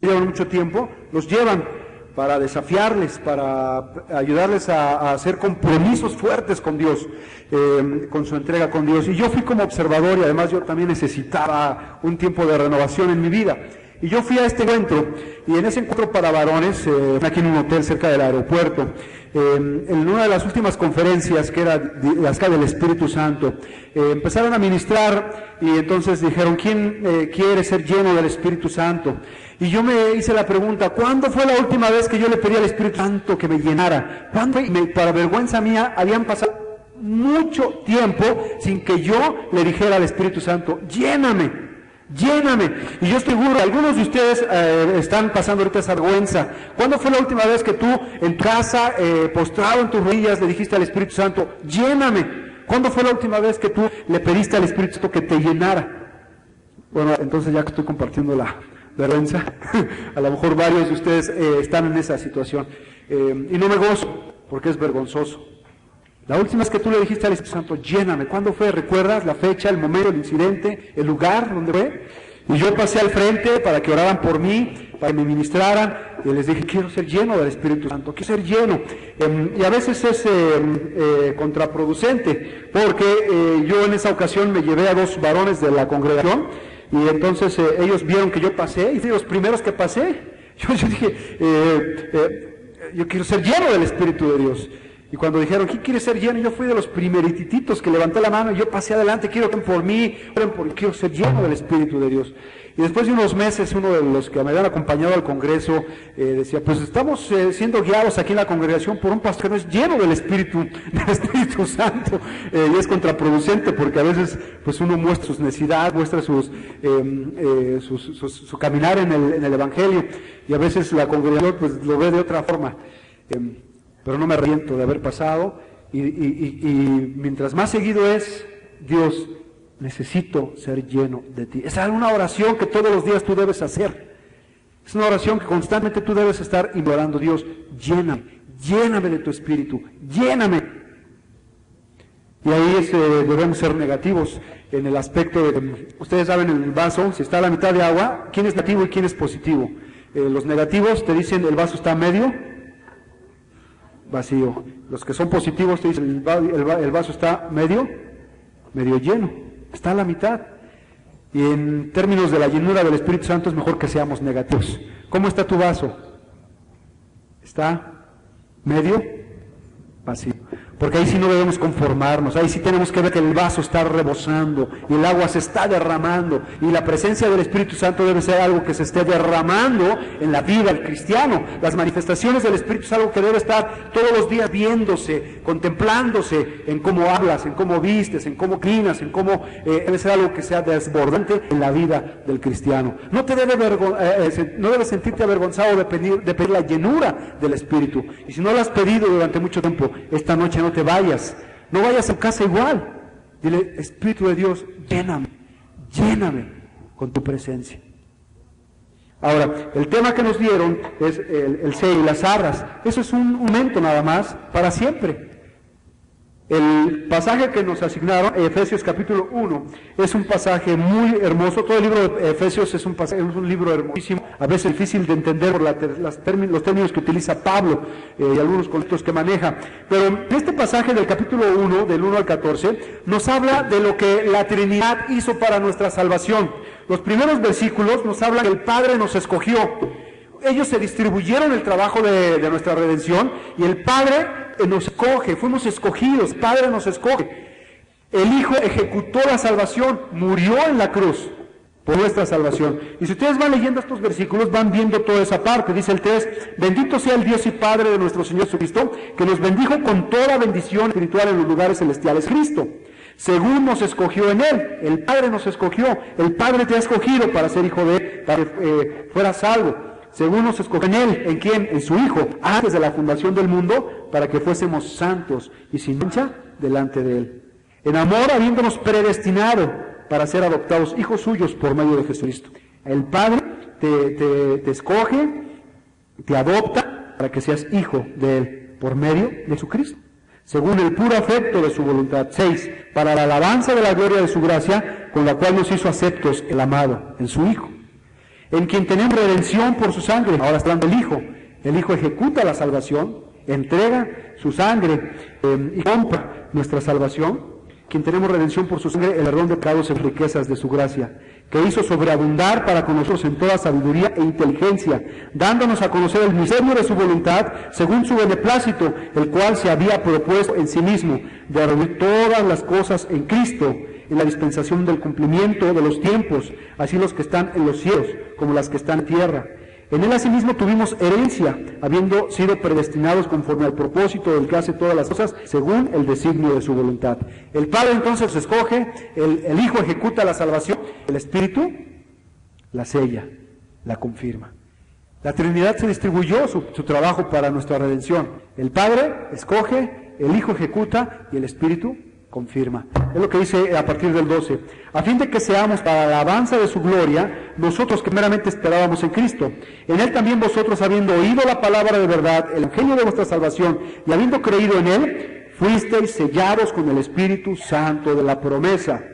llevan mucho tiempo, los llevan para desafiarles, para ayudarles a hacer compromisos fuertes con Dios, con su entrega con Dios. Y yo fui como observador y además yo también necesitaba un tiempo de renovación en mi vida. Y yo fui a este encuentro, y en ese encuentro para varones, aquí en un hotel cerca del aeropuerto, en una de las últimas conferencias, que era acerca del Espíritu Santo, empezaron a ministrar y entonces dijeron, ¿quién quiere ser lleno del Espíritu Santo? Y yo me hice la pregunta, ¿cuándo fue la última vez que yo le pedí al Espíritu Santo que me llenara? ¿Cuándo? Para vergüenza mía, habían pasado mucho tiempo sin que yo le dijera al Espíritu Santo, lléname. Lléname. Y yo estoy seguro, algunos de ustedes están pasando ahorita esa vergüenza. ¿Cuándo fue la última vez que tú en tu casa, postrado en tus rodillas, le dijiste al Espíritu Santo, lléname? ¿Cuándo fue la última vez que tú le pediste al Espíritu Santo que te llenara? Bueno, entonces ya que estoy compartiendo la vergüenza, a lo mejor varios de ustedes están en esa situación. Y no me gozo, porque es vergonzoso. La última vez que tú le dijiste al Espíritu Santo, lléname, ¿cuándo fue? ¿Recuerdas la fecha, el momento, el incidente, el lugar donde fue? Y yo pasé al frente para que oraran por mí, para que me ministraran, y les dije, quiero ser lleno del Espíritu Santo, quiero ser lleno. Y a veces es contraproducente, porque yo en esa ocasión me llevé a 2 varones de la congregación, y entonces ellos vieron que yo pasé, y fui de los primeros que pasé. Yo dije, yo quiero ser lleno del Espíritu de Dios. Y cuando dijeron, ¿quién quiere ser lleno? Yo fui de los primerititos que levanté la mano y yo pasé adelante, quiero que oren por mí, quiero ser lleno del Espíritu de Dios. Y después de unos meses, uno de los que me habían acompañado al Congreso decía, pues estamos siendo guiados aquí en la congregación por un pastor que no es lleno del Espíritu Santo. Y es contraproducente porque a veces pues uno muestra sus necesidades, muestra su caminar en el Evangelio, y a veces la congregación pues lo ve de otra forma. Pero no me arrepiento de haber pasado, y mientras más seguido es, Dios, necesito ser lleno de ti. Es una oración que todos los días tú debes hacer. Es una oración que constantemente tú debes estar implorando, Dios, lléname, lléname de tu Espíritu, lléname. Y ahí debemos ser negativos en el aspecto de, ustedes saben, en el vaso, si está a la mitad de agua, ¿quién es negativo y quién es positivo? Los negativos te dicen el vaso está medio vacío. Los que son positivos te dicen el vaso está medio lleno, está a la mitad. Y en términos de la llenura del Espíritu Santo es mejor que seamos negativos. ¿Cómo está tu vaso? ¿Está medio vacío? Porque ahí sí no debemos conformarnos, ahí sí tenemos que ver que el vaso está rebosando y el agua se está derramando, y la presencia del Espíritu Santo debe ser algo que se esté derramando en la vida del cristiano. Las manifestaciones del Espíritu es algo que debe estar todos los días viéndose, contemplándose en cómo hablas, en cómo vistes, en cómo clinas, en cómo debe ser algo que sea desbordante en la vida del cristiano. No debes sentirte avergonzado de pedir la llenura del Espíritu, y si no la has pedido durante mucho tiempo, esta noche no te vayas, no vayas a casa igual. Dile, Espíritu de Dios, lléname, lléname con tu presencia. Ahora, el tema que nos dieron es el sello y las arras. Eso es un momento nada más, para siempre. El pasaje que nos asignaron, Efesios capítulo 1, es un pasaje muy hermoso. Todo el libro de Efesios es un libro hermosísimo, a veces difícil de entender por los términos que utiliza Pablo y algunos conceptos que maneja. Pero en este pasaje del capítulo 1, del 1 al 14, nos habla de lo que la Trinidad hizo para nuestra salvación. Los primeros versículos nos hablan que el Padre nos escogió. Ellos se distribuyeron el trabajo de nuestra redención, y el Padre nos escoge, fuimos escogidos, el Padre nos escoge. El Hijo ejecutó la salvación, murió en la cruz por nuestra salvación. Y si ustedes van leyendo estos versículos, van viendo toda esa parte. Dice el 3, bendito sea el Dios y Padre de nuestro Señor Jesucristo, que nos bendijo con toda bendición espiritual en los lugares celestiales. Cristo, según nos escogió en Él, el Padre nos escogió, el Padre te ha escogido para ser hijo de Él, para que fueras salvo. Según nos escogió en Él, ¿en quién? En su Hijo, antes de la fundación del mundo, para que fuésemos santos y sin mancha delante de Él. En amor, habiéndonos predestinado para ser adoptados hijos suyos por medio de Jesucristo. El Padre te escoge, te adopta para que seas hijo de Él por medio de Jesucristo, según el puro afecto de su voluntad. 6. Para la alabanza de la gloria de su gracia, con la cual nos hizo aceptos el amado en su Hijo. en quien tenemos redención por su sangre. Ahora está hablando el Hijo. El Hijo ejecuta la salvación, entrega su sangre y compra nuestra salvación. Quien tenemos redención por su sangre, el perdón de pecados en riquezas de su gracia, que hizo sobreabundar para con nosotros en toda sabiduría e inteligencia, dándonos a conocer el misterio de su voluntad, según su beneplácito, el cual se había propuesto en sí mismo, de reunir todas las cosas en Cristo, en la dispensación del cumplimiento de los tiempos, así los que están en los cielos, como las que están en tierra. En él asimismo tuvimos herencia, habiendo sido predestinados conforme al propósito del que hace todas las cosas, según el designio de su voluntad. El Padre entonces escoge, el Hijo ejecuta la salvación, el Espíritu la sella, la confirma. La Trinidad se distribuyó su trabajo para nuestra redención. El Padre escoge, el Hijo ejecuta y el Espíritu confirma. Es lo que dice a partir del 12. A fin de que seamos para la alabanza de su gloria, nosotros que meramente esperábamos en Cristo. En él también vosotros, habiendo oído la palabra de verdad, el evangelio de vuestra salvación, y habiendo creído en él, fuisteis sellados con el Espíritu Santo de la promesa.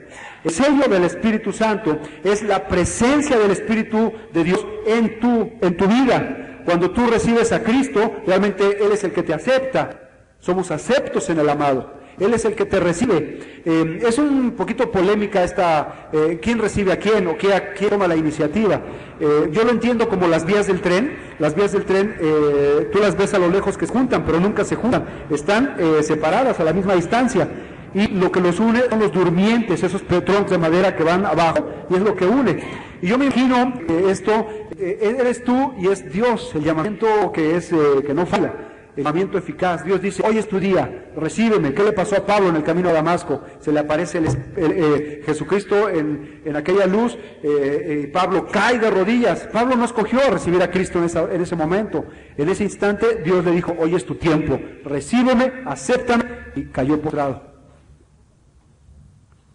El sello del Espíritu Santo es la presencia del Espíritu de Dios en tu vida. Cuando tú recibes a Cristo, realmente Él es el que te acepta. Somos aceptos en el amado. Él es el que te recibe. Es un poquito polémica esta, quién recibe a quién o quién toma la iniciativa. Yo lo entiendo como las vías del tren. Las vías del tren, tú las ves a lo lejos que se juntan, pero nunca se juntan. Están separadas a la misma distancia. Y lo que los une son los durmientes, esos troncos de madera que van abajo, y es lo que une. Y yo me imagino esto, eres tú y es Dios, el llamamiento que no falla. El llamamiento eficaz. Dios dice, hoy es tu día, recíbeme. ¿Qué le pasó a Pablo en el camino a Damasco? Se le aparece Jesucristo en aquella luz, Pablo cae de rodillas. Pablo no escogió recibir a Cristo en ese momento. En ese instante Dios le dijo, hoy es tu tiempo, recíbeme, acéptame, y cayó postrado.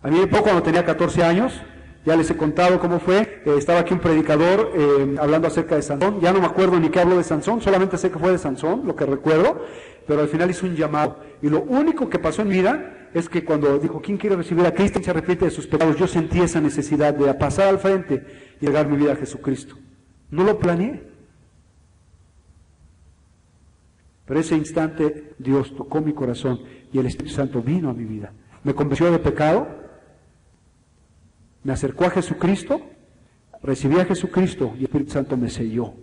A mí cuando tenía 14 años, ya les he contado cómo fue, estaba aquí un predicador hablando acerca de Sansón, ya no me acuerdo ni qué habló de Sansón, solamente sé que fue de Sansón, lo que recuerdo, pero al final hizo un llamado. Y lo único que pasó en mi vida es que cuando dijo, ¿quién quiere recibir a Cristo y se arrepiente de sus pecados? Yo sentí esa necesidad de pasar al frente y entregar mi vida a Jesucristo. No lo planeé. Pero ese instante Dios tocó mi corazón y el Espíritu Santo vino a mi vida. Me convenció de pecado, me acercó a Jesucristo, recibí a Jesucristo y el Espíritu Santo me selló.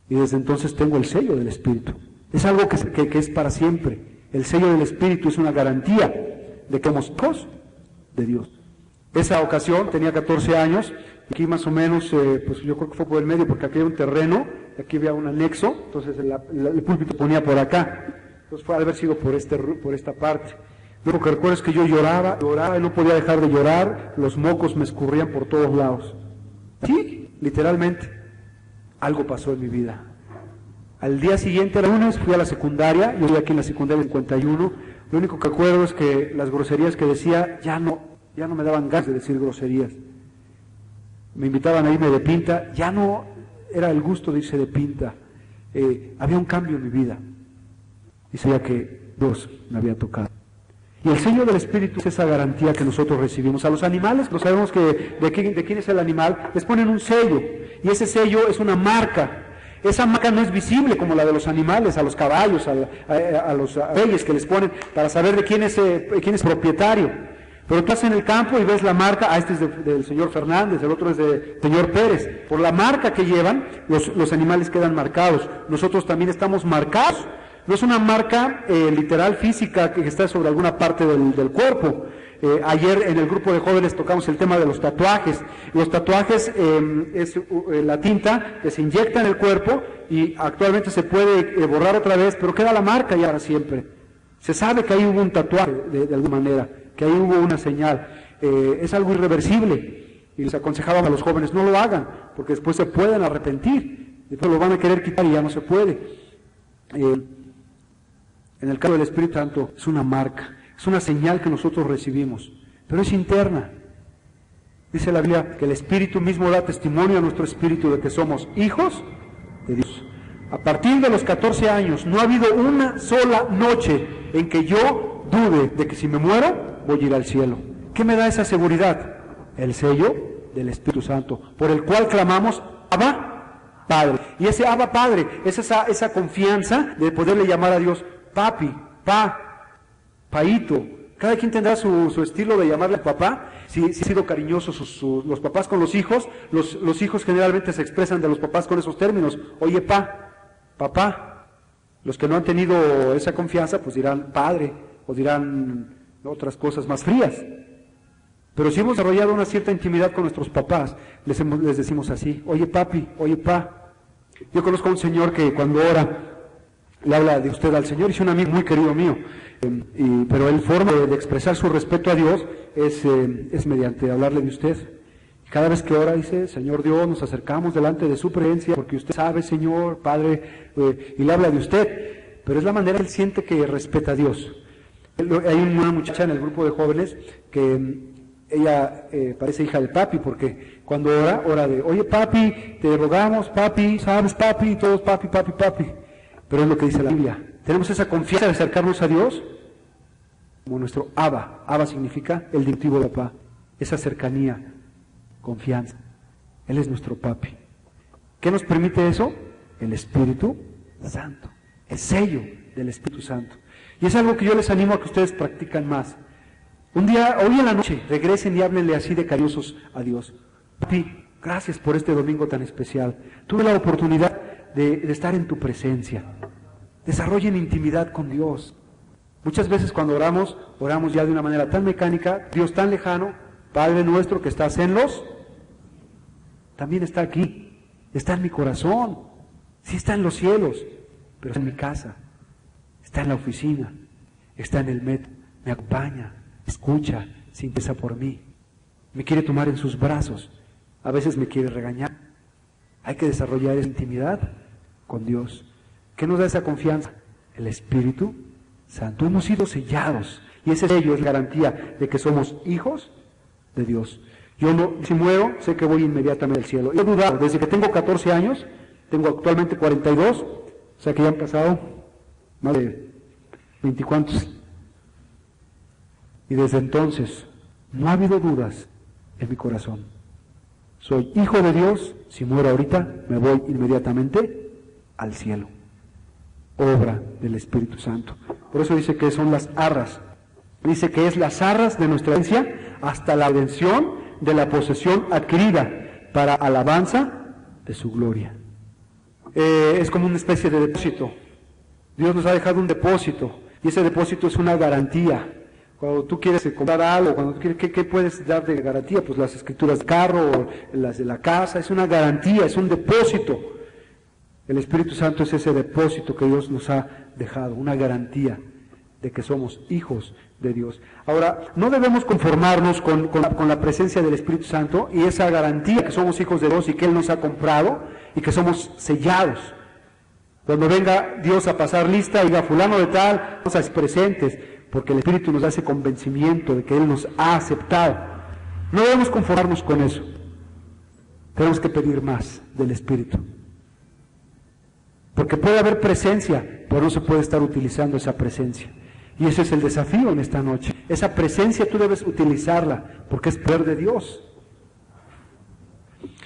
Y desde entonces tengo el sello del Espíritu. Es algo que es para siempre. El sello del Espíritu es una garantía de que somos hijos de Dios. Esa ocasión tenía 14 años, aquí más o menos, pues yo creo que fue por el medio, porque aquí hay un terreno, aquí había un anexo, entonces el púlpito ponía por acá. Entonces fue haber sido por esta parte. Lo que recuerdo es que yo lloraba y no podía dejar de llorar, los mocos me escurrían por todos lados. Sí, literalmente, algo pasó en mi vida. Al día siguiente, el lunes, fui a la secundaria, yo estoy aquí en la secundaria 51, lo único que recuerdo es que las groserías que decía, ya no me daban ganas de decir groserías. Me invitaban a irme de pinta, ya no era el gusto de irse de pinta. Había un cambio en mi vida, y sabía que Dios me había tocado. Y el sello del Espíritu es esa garantía que nosotros recibimos. A los animales, no sabemos de quién es el animal, les ponen un sello, y ese sello es una marca. Esa marca no es visible como la de los animales, a los caballos, a los reyes que les ponen para saber de quién es propietario. Pero tú estás en el campo y ves la marca, este es del señor Fernández, el otro es del señor Pérez. Por la marca que llevan, los animales quedan marcados. Nosotros también estamos marcados. No es una marca literal física que está sobre alguna parte del cuerpo. Ayer en el grupo de jóvenes tocamos el tema de los tatuajes. Los tatuajes es la tinta que se inyecta en el cuerpo y actualmente se puede borrar otra vez, pero queda la marca ya para siempre. Se sabe que ahí hubo un tatuaje de alguna manera, que ahí hubo una señal. Es algo irreversible y les aconsejaban a los jóvenes, no lo hagan, porque después se pueden arrepentir, después lo van a querer quitar y ya no se puede. En el caso del Espíritu Santo es una marca, es una señal que nosotros recibimos, pero es interna. Dice la Biblia que el Espíritu mismo da testimonio a nuestro espíritu de que somos hijos de Dios. A partir de los 14 años no ha habido una sola noche en que yo dude de que si me muero voy a ir al cielo. ¿Qué me da esa seguridad? El sello del Espíritu Santo, por el cual clamamos, Abba, Padre. Y ese Abba, Padre, es esa confianza de poderle llamar a Dios papi, paito. Cada quien tendrá su estilo de llamarle a papá. Si han sido cariñosos los papás con los hijos generalmente se expresan de los papás con esos términos. Oye, papá. Los que no han tenido esa confianza, pues dirán padre, o dirán otras cosas más frías. Pero si hemos desarrollado una cierta intimidad con nuestros papás, les decimos así, oye papi, oye pa. Yo conozco a un señor que cuando ora, le habla de usted al Señor, y es un amigo muy querido mío, pero el forma de expresar su respeto a Dios es mediante hablarle de usted. Cada vez que ora dice, Señor Dios, nos acercamos delante de su presencia, porque usted sabe, Señor, Padre, y le habla de usted, pero es la manera que él siente que respeta a Dios. Hay una muchacha en el grupo de jóvenes que ella parece hija de papi, porque cuando ora de, oye papi, te rogamos, papi, sabes papi, todos papi, pero es lo que dice la Biblia. Tenemos esa confianza de acercarnos a Dios como nuestro Abba. Abba significa el diminutivo de papá, esa cercanía, confianza. Él es nuestro papi. ¿Qué nos permite eso? El Espíritu Santo, el sello del Espíritu Santo. Y es algo que yo les animo a que ustedes practican más. Un día, hoy en la noche, regresen y háblenle así de cariñosos a Dios. Papi, gracias por este domingo tan especial. Tuve la oportunidad de estar en tu presencia. Desarrollen intimidad con Dios. Muchas veces cuando oramos ya de una manera tan mecánica, Dios tan lejano, Padre nuestro que estás en los, también está aquí, está en mi corazón, sí está en los cielos, pero está en mi casa, está en la oficina, está en el metro, me acompaña, escucha, se interesa por mí, me quiere tomar en sus brazos, a veces me quiere regañar. Hay que desarrollar esa intimidad con Dios. ¿Qué nos da esa confianza? El Espíritu Santo. Hemos sido sellados y ese sello es garantía de que somos hijos de Dios. Yo no, si muero, sé que voy inmediatamente al cielo. He dudado desde que tengo 14 años, tengo actualmente 42, o sea que ya han pasado más de 20 y cuantos. Y desde entonces no ha habido dudas en mi corazón. Soy hijo de Dios, si muero ahorita, me voy inmediatamente al cielo. Obra del Espíritu Santo. Por eso dice que son las arras. Dice que es las arras de nuestra herencia hasta la redención de la posesión adquirida para alabanza de su gloria. Es como una especie de depósito. Dios nos ha dejado un depósito y ese depósito es una garantía. Cuando tú quieres comprar algo, cuando tú quieres, ¿qué puedes dar de garantía? Pues las escrituras del carro, las de la casa, es una garantía, es un depósito. El Espíritu Santo es ese depósito que Dios nos ha dejado, una garantía de que somos hijos de Dios. Ahora, no debemos conformarnos con la presencia del Espíritu Santo y esa garantía que somos hijos de Dios y que Él nos ha comprado y que somos sellados. Cuando venga Dios a pasar lista y diga fulano de tal, cosas presentes, porque el Espíritu nos da ese convencimiento de que Él nos ha aceptado. No debemos conformarnos con eso. Tenemos que pedir más del Espíritu. Porque puede haber presencia, pero no se puede estar utilizando esa presencia. Y ese es el desafío en esta noche. Esa presencia tú debes utilizarla, porque es poder de Dios.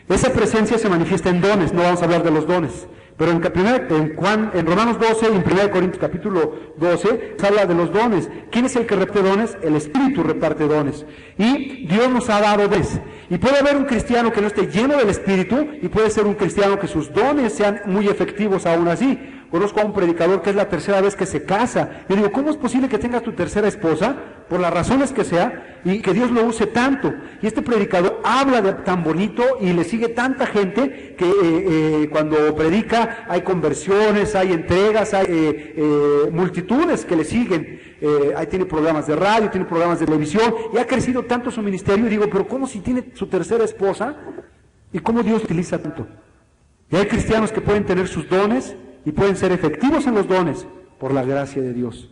Esa presencia se manifiesta en dones, no vamos a hablar de los dones. Pero en Romanos 12 y en 1 Corintios capítulo 12 se habla de los dones. ¿Quién es el que reparte dones? El Espíritu reparte dones. Y Dios nos ha dado dones. Y puede haber un cristiano que no esté lleno del Espíritu y puede ser un cristiano que sus dones sean muy efectivos aún así. Conozco a un predicador que es la tercera vez que se casa. Yo digo, ¿cómo es posible que tengas tu tercera esposa, por las razones que sea, y que Dios lo use tanto? Y este predicador habla de tan bonito y le sigue tanta gente que cuando predica hay conversiones, hay entregas, hay multitudes que le siguen. Ahí tiene programas de radio, tiene programas de televisión, y ha crecido tanto su ministerio. Y digo, pero ¿cómo si tiene su tercera esposa? ¿Y cómo Dios utiliza tanto? Y hay cristianos que pueden tener sus dones y pueden ser efectivos en los dones por la gracia de Dios.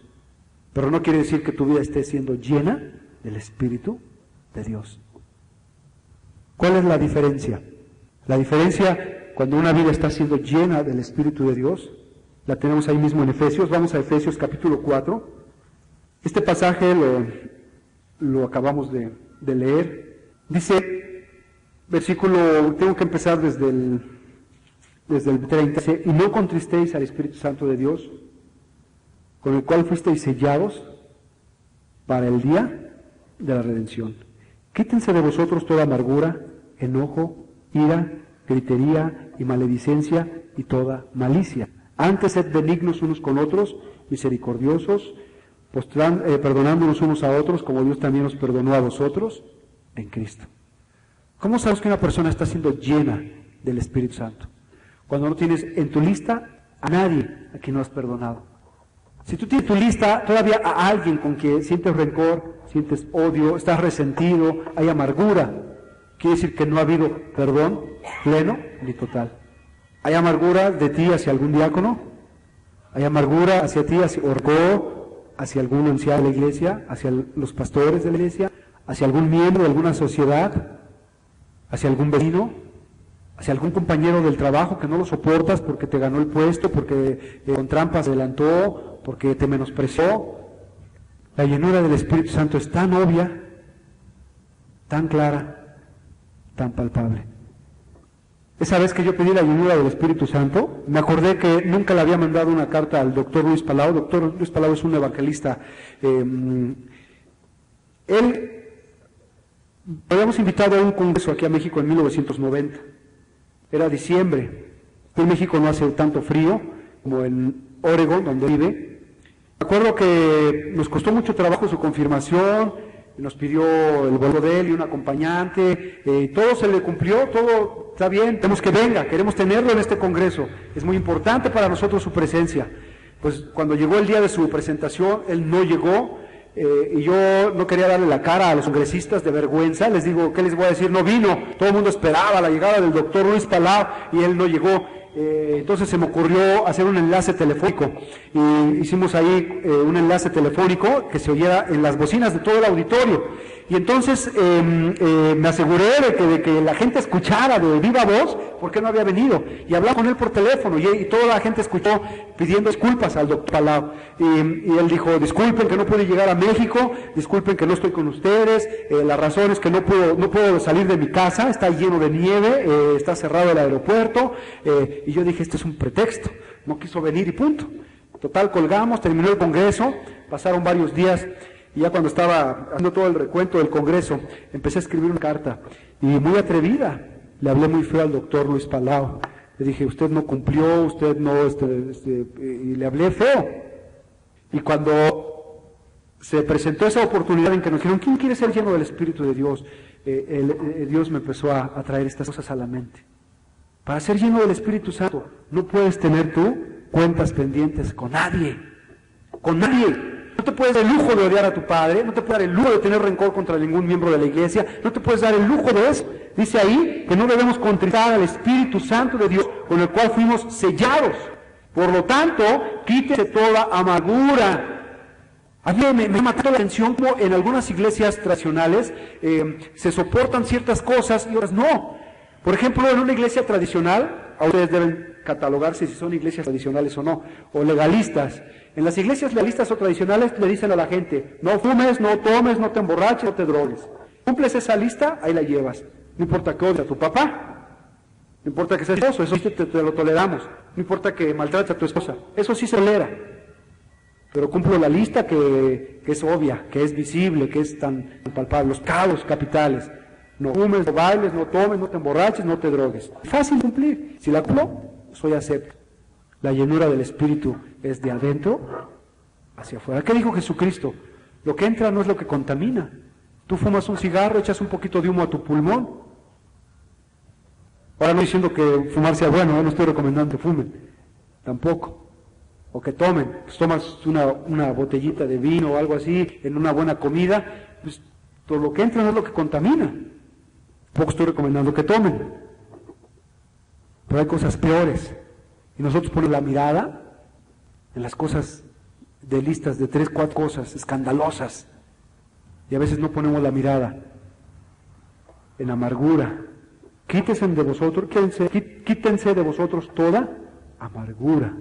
Pero no quiere decir que tu vida esté siendo llena del Espíritu de Dios. ¿Cuál es la diferencia? La diferencia cuando una vida está siendo llena del Espíritu de Dios, la tenemos ahí mismo en Efesios. Vamos a Efesios capítulo 4. Este pasaje lo acabamos de leer. Dice, versículo, tengo que empezar desde el 30, dice, y no contristéis al Espíritu Santo de Dios, con el cual fuisteis sellados para el día de la redención. Quítense de vosotros toda amargura, enojo, ira, gritería y maledicencia y toda malicia. Antes sed benignos unos con otros, misericordiosos, perdonándonos unos a otros, como Dios también os perdonó a vosotros en Cristo. ¿Cómo sabes que una persona está siendo llena del Espíritu Santo? Cuando no tienes en tu lista a nadie a quien no has perdonado. Si tú tienes en tu lista todavía a alguien con quien sientes rencor, sientes odio, estás resentido, hay amargura, quiere decir que no ha habido perdón pleno ni total. ¿Hay amargura de ti hacia algún diácono? ¿Hay amargura hacia ti, hacia algún anciano de la iglesia, hacia los pastores de la iglesia, hacia algún miembro de alguna sociedad, hacia algún vecino, hacia algún compañero del trabajo que no lo soportas porque te ganó el puesto, porque con trampas se adelantó, porque te menospreció? La llenura del Espíritu Santo es tan obvia, tan clara, tan palpable. Esa vez que yo pedí la llenura del Espíritu Santo, me acordé que nunca le había mandado una carta al doctor Luis Palau. Doctor Luis Palau es un evangelista. Él, habíamos invitado a un congreso aquí a México en 1990. Era diciembre. En México no hace tanto frío como en Oregon, donde vive. Me acuerdo que nos costó mucho trabajo su confirmación, nos pidió el vuelo de él y un acompañante, todo se le cumplió, todo está bien, tenemos que venga, queremos tenerlo en este congreso, es muy importante para nosotros su presencia. Pues cuando llegó el día de su presentación, él no llegó, y yo no quería darle la cara a los congresistas de vergüenza. Les digo, ¿qué les voy a decir? No vino, todo el mundo esperaba la llegada del doctor Luis Palau y él no llegó. Entonces se me ocurrió hacer un enlace telefónico y hicimos ahí un enlace telefónico que se oyera en las bocinas de todo el auditorio, y entonces me aseguré de que la gente escuchara de viva voz por qué no había venido, y hablaba con él por teléfono y toda la gente escuchó pidiendo disculpas al doctor Palau, y él dijo: disculpen que no pude llegar a México, disculpen que no estoy con ustedes, la razón es que no puedo salir de mi casa, está lleno de nieve, está cerrado el aeropuerto. Y yo dije, este es un pretexto, no quiso venir y punto. Total, colgamos, terminó el congreso, pasaron varios días, y ya cuando estaba haciendo todo el recuento del congreso, empecé a escribir una carta, y muy atrevida, le hablé muy feo al doctor Luis Palau. Le dije, usted no cumplió, usted no, y le hablé feo. Y cuando se presentó esa oportunidad en que nos dijeron, ¿quién quiere ser lleno del Espíritu de Dios? Dios me empezó a traer estas cosas a la mente. Para ser lleno del Espíritu Santo, no puedes tener tú cuentas pendientes con nadie. Con nadie. No te puedes dar el lujo de odiar a tu padre, no te puedes dar el lujo de tener rencor contra ningún miembro de la iglesia, no te puedes dar el lujo de eso. Dice ahí que no debemos contristar al Espíritu Santo de Dios, con el cual fuimos sellados. Por lo tanto, quítese toda amargura. A mí me mató la atención como en algunas iglesias tradicionales se soportan ciertas cosas y otras no. Por ejemplo, en una iglesia tradicional, a ustedes deben catalogarse si son iglesias tradicionales o no, o legalistas. En las iglesias legalistas o tradicionales le dicen a la gente, no fumes, no tomes, no te emborraches, no te drogues. Cumples esa lista, ahí la llevas. No importa que odies a tu papá, no importa que seas esposo, eso sí te lo toleramos. No importa que maltrates a tu esposa, eso sí se tolera. Pero cumplo la lista que es obvia, que es visible, que es tan palpable, los pecados capitales. No fumes, no bailes, no tomes, no te emborraches, no te drogues. Fácil cumplir. Si la cumplo, soy acepto. La llenura del Espíritu es de adentro hacia afuera. ¿Qué dijo Jesucristo? Lo que entra no es lo que contamina. Tú fumas un cigarro, echas un poquito de humo a tu pulmón. Ahora no diciendo que fumar sea bueno, no estoy recomendando que fumen. Tampoco. O que tomen. Pues tomas una botellita de vino o algo así en una buena comida. Pues todo lo que entra no es lo que contamina. Tampoco estoy recomendando que tomen. Pero hay cosas peores. Y nosotros ponemos la mirada en las cosas de listas de 3, 4 cosas escandalosas. Y a veces no ponemos la mirada en amargura. Quítense de vosotros toda amargura,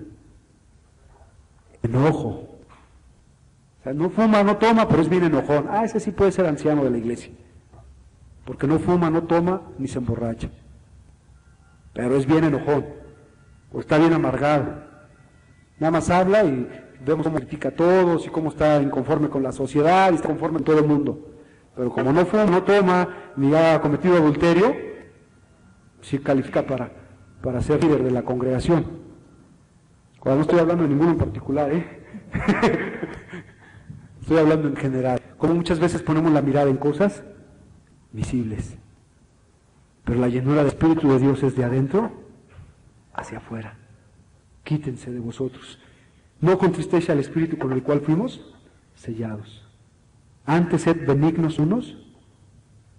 enojo. O sea, no fuma, no toma, pero es bien enojón. Ese sí puede ser anciano de la iglesia. porque no fuma, no toma, ni se emborracha. Pero es bien enojón, o está bien amargado. Nada más habla y vemos cómo critica a todos y cómo está inconforme con la sociedad y está conforme con todo el mundo. Pero como no fuma, no toma, ni ha cometido adulterio, sí califica para ser líder de la congregación. Ahora no estoy hablando de ninguno en particular, estoy hablando en general. Como muchas veces ponemos la mirada en cosas visibles, pero la llenura del Espíritu de Dios es de adentro hacia afuera. Quítense de vosotros. No contristéis al Espíritu con el cual fuimos sellados. Antes sed benignos unos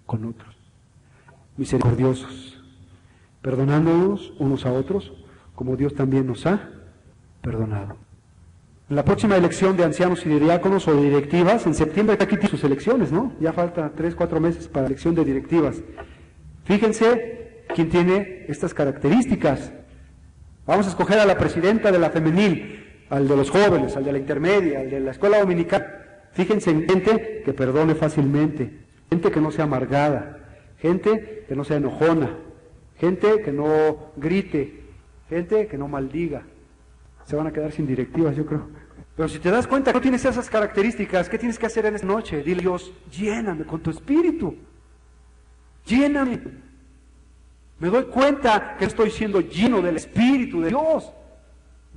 con otros, misericordiosos, perdonándonos unos a otros, como Dios también nos ha perdonado. En la próxima elección de ancianos y de diáconos o de directivas, en septiembre aquí tienen sus elecciones, ¿no? Ya falta 3-4 meses para la elección de directivas. Fíjense quién tiene estas características. Vamos a escoger a la presidenta de la femenil, al de los jóvenes, al de la intermedia, al de la escuela dominical. Fíjense en gente que perdone fácilmente, gente que no sea amargada, gente que no sea enojona, gente que no grite, gente que no maldiga. Se van a quedar sin directivas, yo creo. Pero si te das cuenta que no tienes esas características, ¿qué tienes que hacer en esta noche? Dile a Dios, lléname con tu Espíritu, lléname. Me doy cuenta que estoy siendo lleno del Espíritu de Dios.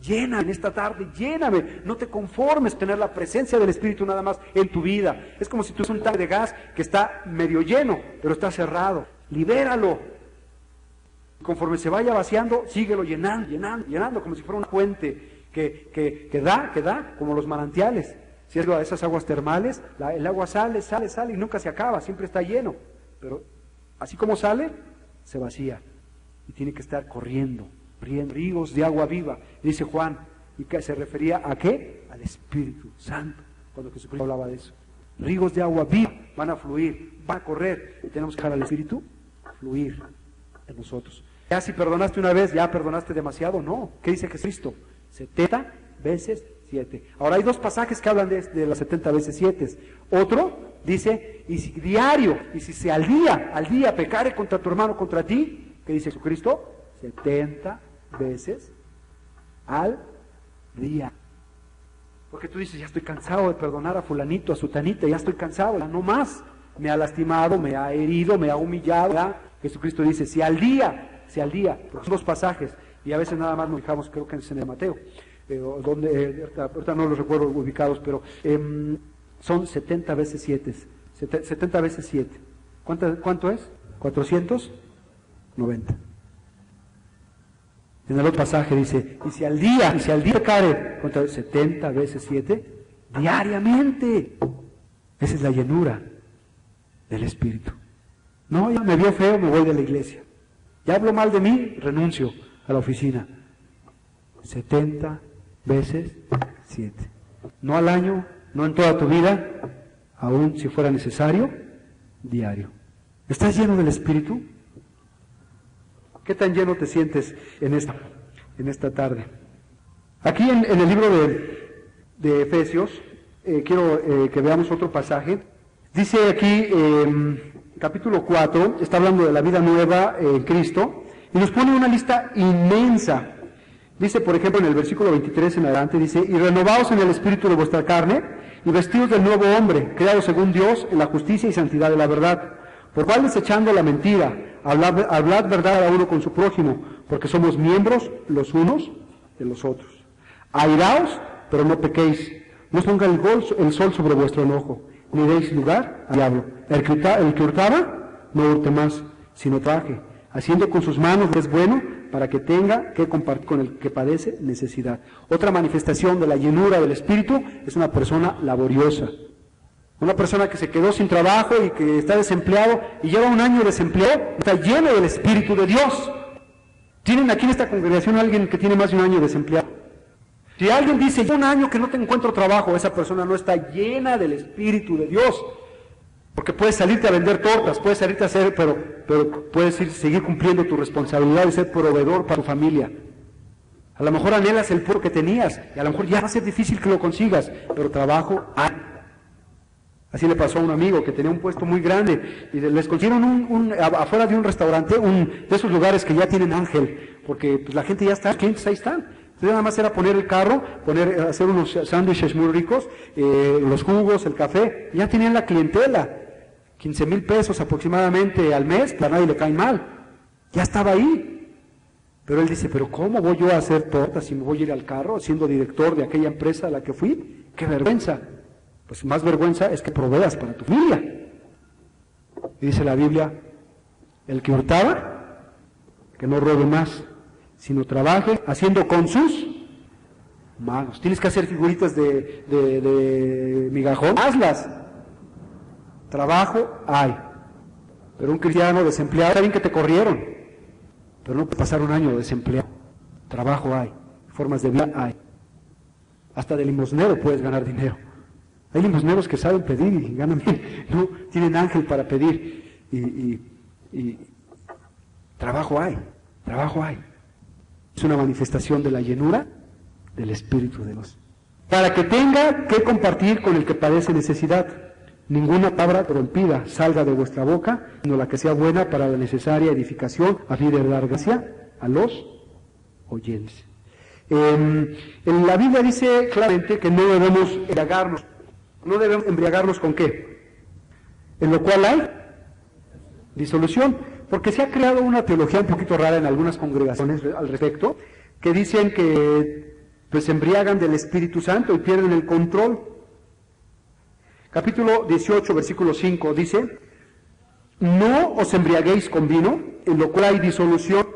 Lléname en esta tarde, lléname. No te conformes tener la presencia del Espíritu nada más en tu vida. Es como si tuvieras un tanque de gas que está medio lleno, pero está cerrado. Libéralo. Conforme se vaya vaciando, síguelo llenando, llenando, llenando, como si fuera una fuente que da, como los manantiales. Si es esas aguas termales, el agua sale y nunca se acaba, siempre está lleno. Pero así como sale, se vacía. Y tiene que estar corriendo ríos de agua viva, dice Juan, y que se refería a ¿qué? Al Espíritu Santo, cuando Jesucristo hablaba de eso. Ríos de agua viva van a fluir, van a correr, y tenemos que dejar al Espíritu fluir en nosotros. Ya si perdonaste una vez, ya perdonaste demasiado, no. ¿Qué dice Jesucristo? 70 veces 7. Ahora hay dos pasajes que hablan de las 70 veces 7. Otro dice, y si diario, y si se al día pecare contra tu hermano, contra ti, ¿qué dice Jesucristo? 70 veces al día. Porque tú dices, ya estoy cansado de perdonar a fulanito, a sutanita, ya estoy cansado, ya no más. Me ha lastimado, me ha herido, me ha humillado. ¿Ya? Jesucristo dice, si al día, porque son dos pasajes, y a veces nada más nos fijamos, creo que es en el Mateo, ahorita no los recuerdo ubicados, pero son 70 veces 7. 70 veces 7. ¿Cuánto es? 490. En el otro pasaje dice, y si al día pecare contra 70 veces 7, diariamente. Esa es la llenura del Espíritu. No, ya me vio feo, me voy de la iglesia. Ya habló mal de mí, renuncio a la oficina. 70 veces 7. No al año, no en toda tu vida, aún si fuera necesario, diario. ¿Estás lleno del Espíritu? ¿Qué tan lleno te sientes en esta tarde? Aquí en el libro de Efesios, quiero que veamos otro pasaje. Dice aquí, capítulo 4, está hablando de la vida nueva en Cristo, y nos pone una lista inmensa. Dice, por ejemplo, en el versículo 23 en adelante, dice, y renovaos en el espíritu de vuestra carne, y vestidos del nuevo hombre, creado según Dios, en la justicia y santidad de la verdad. Por cual, desechando la mentira, hablad verdad cada uno con su prójimo, porque somos miembros los unos de los otros. Airaos, pero no pequéis. No os ponga el sol sobre vuestro enojo, ni deis lugar al diablo. El que hurtaba, no hurte más, sino traje, haciendo con sus manos lo que es bueno, para que tenga que compartir con el que padece necesidad. Otra manifestación de la llenura del Espíritu es una persona laboriosa. Una persona que se quedó sin trabajo y que está desempleado y lleva un año desempleado, está lleno del Espíritu de Dios. ¿Tienen aquí en esta congregación a alguien que tiene más de un año desempleado? Si alguien dice, llevo un año que no te encuentro trabajo, esa persona no está llena del Espíritu de Dios. Porque puedes salirte a vender tortas, puedes salirte a hacer, pero puedes seguir cumpliendo tu responsabilidad de ser proveedor para tu familia. A lo mejor anhelas el pueblo que tenías, y a lo mejor ya va a ser difícil que lo consigas, pero trabajo hay. Así le pasó a un amigo que tenía un puesto muy grande y les consiguieron afuera de un restaurante, de esos lugares que ya tienen ángel, porque pues, la gente ya está, los clientes ahí están. Entonces nada más era poner el carro, hacer unos sándwiches muy ricos, los jugos, el café, ya tenían la clientela, 15,000 pesos aproximadamente al mes, para nadie le caen mal, ya estaba ahí. Pero él dice, pero ¿cómo voy yo a hacer tortas si me voy a ir al carro siendo director de aquella empresa a la que fui? ¡Qué vergüenza! Pues más vergüenza es que proveas para tu familia. Y dice la Biblia, el que hurtaba, que no robe más, sino trabaje haciendo con sus manos. Tienes que hacer figuritas de migajón, hazlas. Trabajo hay. Pero un cristiano desempleado, está bien que te corrieron, pero no puede pasar un año desempleado. Trabajo hay, formas de vida hay. Hasta de limosnero puedes ganar dinero. Hay limosneros que saben pedir y ganan bien, no tienen ángel para pedir y trabajo hay, trabajo hay. Es una manifestación de la llenura del Espíritu de Dios. Para que tenga que compartir con el que padece necesidad. Ninguna palabra rompida salga de vuestra boca, sino la que sea buena para la necesaria edificación, a fin de dar gracia a los oyentes. En la Biblia dice claramente que no debemos embriagarnos. ¿No debemos embriagarnos con qué? En lo cual hay disolución, porque se ha creado una teología un poquito rara en algunas congregaciones al respecto, que dicen que pues se embriagan del Espíritu Santo y pierden el control. Capítulo 18, versículo 5 dice, no os embriaguéis con vino, en lo cual hay disolución,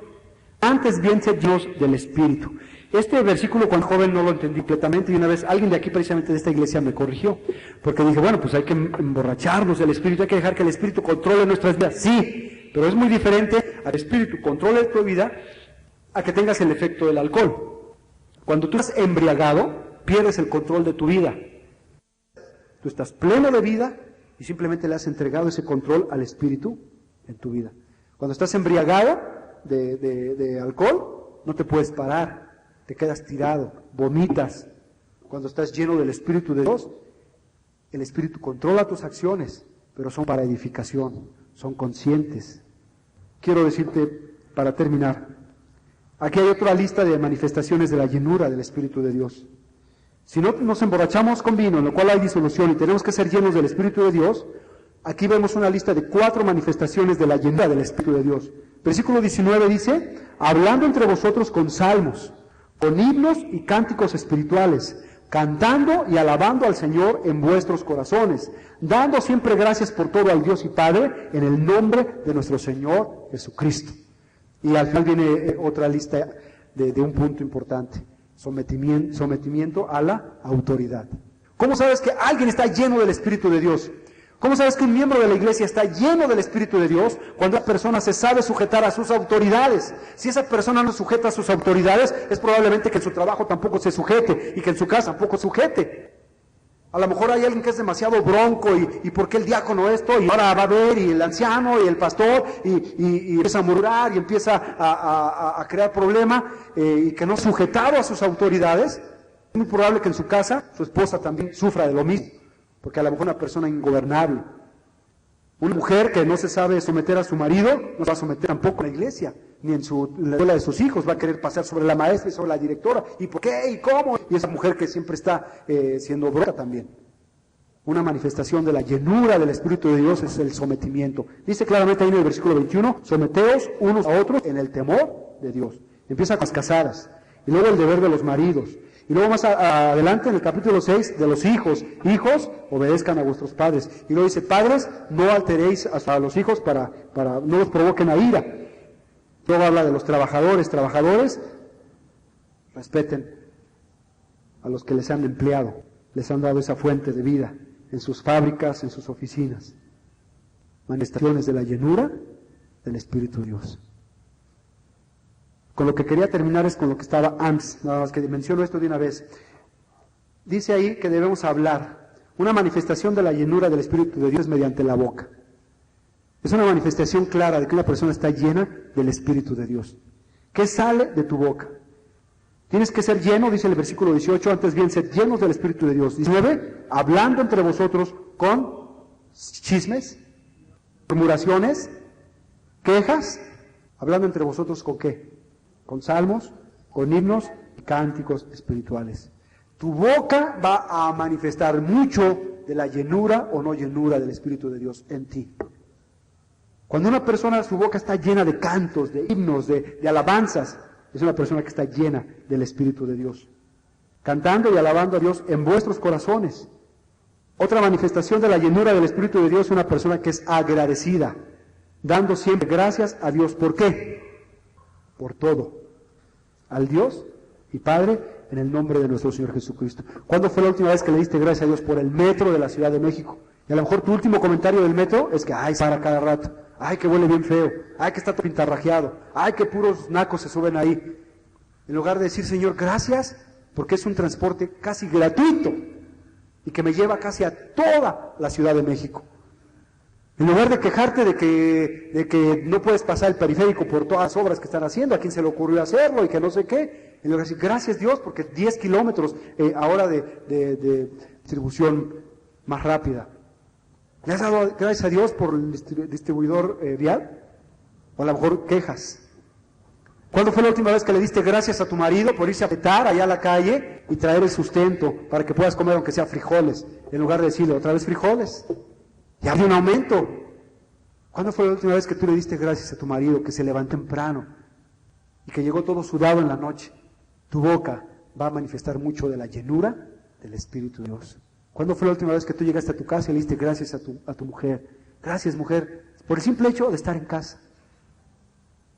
antes bien sed llenos del Espíritu. Este versículo cuando joven no lo entendí completamente y una vez alguien de aquí precisamente de esta iglesia me corrigió, porque dije, bueno, pues hay que emborracharnos del Espíritu, hay que dejar que el Espíritu controle nuestras vidas. Sí, pero es muy diferente al Espíritu controle tu vida a que tengas el efecto del alcohol. Cuando tú estás embriagado, pierdes el control de tu vida. Tú estás pleno de vida y simplemente le has entregado ese control al Espíritu en tu vida. Cuando estás embriagado de alcohol, no te puedes parar. Te quedas tirado, vomitas. Cuando estás lleno del Espíritu de Dios, el Espíritu controla tus acciones, pero son para edificación, son conscientes. Quiero decirte, para terminar, aquí hay otra lista de manifestaciones de la llenura del Espíritu de Dios. Si no nos emborrachamos con vino, en lo cual hay disolución, y tenemos que ser llenos del Espíritu de Dios, aquí vemos una lista de 4 manifestaciones de la llenura del Espíritu de Dios. Versículo 19 dice, hablando entre vosotros con salmos, con himnos y cánticos espirituales, cantando y alabando al Señor en vuestros corazones, dando siempre gracias por todo al Dios y Padre, en el nombre de nuestro Señor Jesucristo. Y al final viene otra lista de un punto importante, sometimiento a la autoridad. ¿Cómo sabes que alguien está lleno del Espíritu de Dios? ¿Cómo sabes que un miembro de la iglesia está lleno del Espíritu de Dios? Cuando esa persona se sabe sujetar a sus autoridades. Si esa persona no sujeta a sus autoridades, es probablemente que en su trabajo tampoco se sujete y que en su casa tampoco sujete. A lo mejor hay alguien que es demasiado bronco y ¿por qué el diácono esto? Y ahora va a ver, y el anciano, y el pastor, y empieza a murmurar y empieza a crear problema y que no es sujetado a sus autoridades. Es muy probable que en su casa su esposa también sufra de lo mismo. Porque a lo mejor una persona ingobernable, una mujer que no se sabe someter a su marido, no se va a someter tampoco a la iglesia, ni en la escuela de sus hijos, va a querer pasar sobre la maestra y sobre la directora, ¿y por qué? ¿Y cómo? Y esa mujer que siempre está siendo bronca también. Una manifestación de la llenura del Espíritu de Dios es el sometimiento. Dice claramente ahí en el versículo 21, someteos unos a otros en el temor de Dios. Empieza con las casadas, y luego el deber de los maridos. Y luego más adelante en el capítulo 6 de los hijos, obedezcan a vuestros padres. Y luego dice, padres, no alteréis a los hijos para no los provoquen a ira. Luego habla de los trabajadores, respeten a los que les han empleado, les han dado esa fuente de vida en sus fábricas, en sus oficinas. Manifestaciones de la llenura del Espíritu de Dios. Con lo que quería terminar es con lo que estaba antes, nada más que menciono esto de una vez. Dice ahí que debemos hablar. Una manifestación de la llenura del Espíritu de Dios mediante la boca. Es una manifestación clara de que una persona está llena del Espíritu de Dios. ¿Qué sale de tu boca? Tienes que ser lleno, dice el versículo 18, antes bien, sed llenos del Espíritu de Dios. 19, hablando entre vosotros con chismes, murmuraciones, quejas, hablando entre vosotros ¿con qué? Con salmos, con himnos y cánticos espirituales. Tu boca va a manifestar mucho de la llenura o no llenura del Espíritu de Dios en ti. Cuando una persona, su boca está llena de cantos, de himnos, de alabanzas, es una persona que está llena del Espíritu de Dios. Cantando y alabando a Dios en vuestros corazones. Otra manifestación de la llenura del Espíritu de Dios es una persona que es agradecida, dando siempre gracias a Dios. ¿Por qué? Por todo. Al Dios y Padre, en el nombre de nuestro Señor Jesucristo. ¿Cuándo fue la última vez que le diste gracias a Dios por el metro de la Ciudad de México? Y a lo mejor tu último comentario del metro es que, ay, para cada rato, ay, que huele bien feo, ay, que está todo pintarrajeado, ay, que puros nacos se suben ahí. En lugar de decir, Señor, gracias, porque es un transporte casi gratuito y que me lleva casi a toda la Ciudad de México. En lugar de quejarte de que no puedes pasar el periférico por todas las obras que están haciendo, a quién se le ocurrió hacerlo y que no sé qué, en lugar de decir, gracias Dios, porque 10 kilómetros ahora de distribución más rápida. ¿Le has dado gracias a Dios por el distribuidor vial? O a lo mejor quejas. ¿Cuándo fue la última vez que le diste gracias a tu marido por irse a petar allá a la calle y traer el sustento para que puedas comer aunque sea frijoles? En lugar de decirle, otra vez frijoles. Ya había un aumento. ¿Cuándo fue la última vez que tú le diste gracias a tu marido que se levantó temprano y que llegó todo sudado en la noche? Tu boca va a manifestar mucho de la llenura del Espíritu de Dios. ¿Cuándo fue la última vez que tú llegaste a tu casa y le diste gracias a tu mujer? Gracias, mujer, por el simple hecho de estar en casa.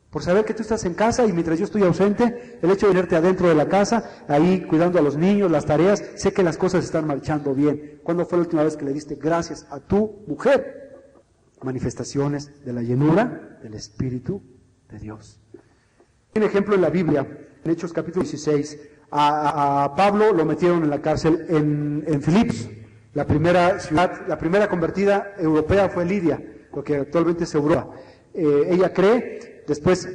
Por saber que tú estás en casa y mientras yo estoy ausente, el hecho de tenerte adentro de la casa, ahí cuidando a los niños, las tareas, sé que las cosas están marchando bien. ¿Cuándo fue la última vez que le diste gracias a tu mujer? Manifestaciones de la llenura del Espíritu de Dios. Un ejemplo en la Biblia, en Hechos capítulo 16, a Pablo lo metieron en la cárcel en Filipos. La primera ciudad, la primera convertida europea fue Lidia, lo que actualmente es Europa. Ella cree, después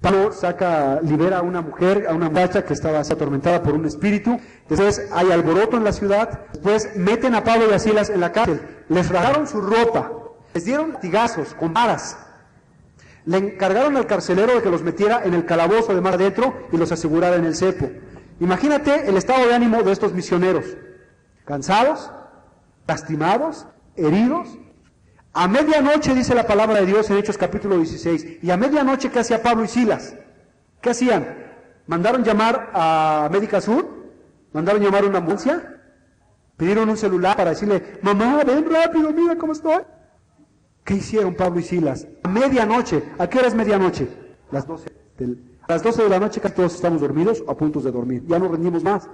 Pablo libera a una mujer, a una muchacha que estaba atormentada por un espíritu, después hay alboroto en la ciudad, después meten a Pablo y a Silas en la cárcel, les rasgaron su ropa, les dieron latigazos con varas, le encargaron al carcelero de que los metiera en el calabozo de mar adentro y los asegurara en el cepo. Imagínate el estado de ánimo de estos misioneros, cansados, lastimados, heridos. A medianoche dice la palabra de Dios en Hechos capítulo 16, y a medianoche ¿qué hacía Pablo y Silas? ¿Qué hacían? ¿Mandaron llamar a Médica Sur? ¿Mandaron llamar a una ambulancia? ¿Pidieron un celular para decirle, mamá, ven rápido, mira cómo estoy? ¿Qué hicieron Pablo y Silas? A medianoche. ¿A qué hora es medianoche? Las 12 a las 12 de la noche casi todos estamos dormidos o a punto de dormir. Ya no rendimos más.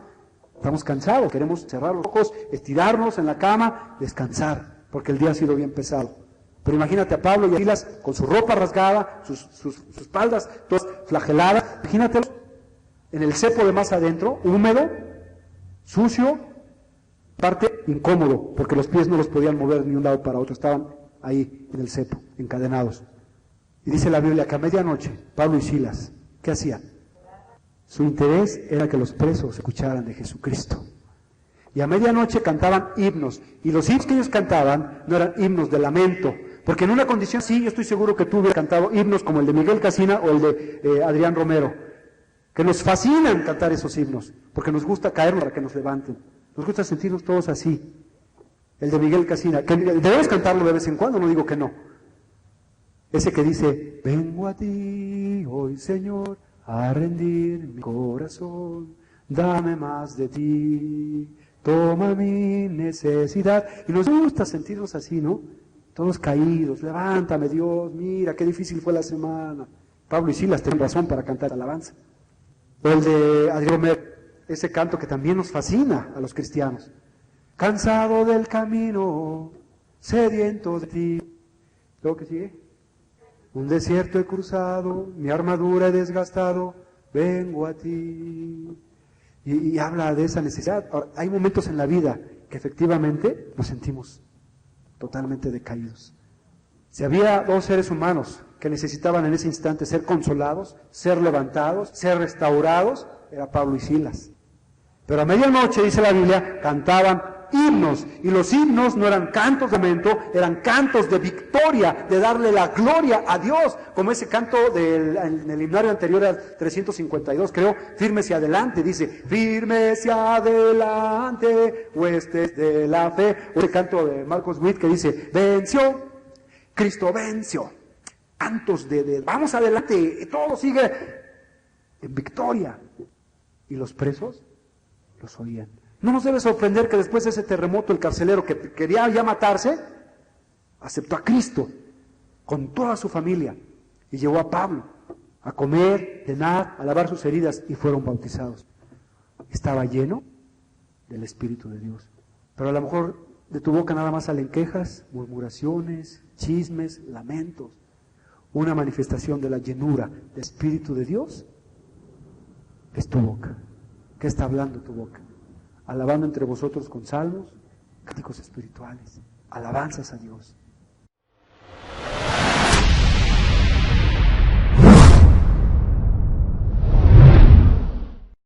Estamos cansados, queremos cerrar los ojos, estirarnos en la cama, descansar, porque el día ha sido bien pesado. Pero imagínate a Pablo y a Silas con su ropa rasgada, sus espaldas todas flageladas. Imagínatelos en el cepo de más adentro, húmedo, sucio, parte incómodo, porque los pies no los podían mover ni un lado para otro, estaban ahí en el cepo, encadenados. Y dice la Biblia que a medianoche, Pablo y Silas, ¿qué hacían? Su interés era que los presos escucharan de Jesucristo. Y a medianoche cantaban himnos, y los himnos que ellos cantaban no eran himnos de lamento, porque en una condición sí, yo estoy seguro que tú hubieras cantado himnos como el de Miguel Casina o el de Adrián Romero, que nos fascinan cantar esos himnos, porque nos gusta caernos para que nos levanten, nos gusta sentirnos todos así. El de Miguel Casina, que debemos cantarlo de vez en cuando, no digo que no. Ese que dice, vengo a ti hoy Señor, a rendir mi corazón, dame más de ti, toma mi necesidad. Y nos gusta sentirnos así, ¿no? Todos caídos, levántame Dios, mira qué difícil fue la semana. Pablo y Silas tienen razón para cantar alabanza. O el de Adrián Romero, ese canto que también nos fascina a los cristianos. Cansado del camino, sediento de ti. ¿Luego qué sigue? Un desierto he cruzado, mi armadura he desgastado, vengo a ti. Y habla de esa necesidad. Ahora, hay momentos en la vida que efectivamente nos sentimos totalmente decaídos. Si había dos seres humanos que necesitaban en ese instante ser consolados, ser levantados, ser restaurados, era Pablo y Silas. Pero a medianoche, dice la Biblia, cantaban himnos. Y los himnos no eran cantos de lamento, eran cantos de victoria, de darle la gloria a Dios. Como ese canto en el himnario anterior al 352, creo, firme hacia adelante, dice, firme hacia adelante, huestes de la fe. O ese canto de Marcos Witt que dice, venció, Cristo venció. Cantos de vamos adelante, todo sigue en victoria. Y los presos los oían. No nos debe sorprender que después de ese terremoto el carcelero que quería ya matarse, aceptó a Cristo con toda su familia y llevó a Pablo a comer, cenar, a lavar sus heridas y fueron bautizados. Estaba lleno del Espíritu de Dios. Pero a lo mejor de tu boca nada más salen quejas, murmuraciones, chismes, lamentos. Una manifestación de la llenura del Espíritu de Dios es tu boca. ¿Qué está hablando tu boca? Alabando entre vosotros con salmos, cánticos espirituales, alabanzas a Dios.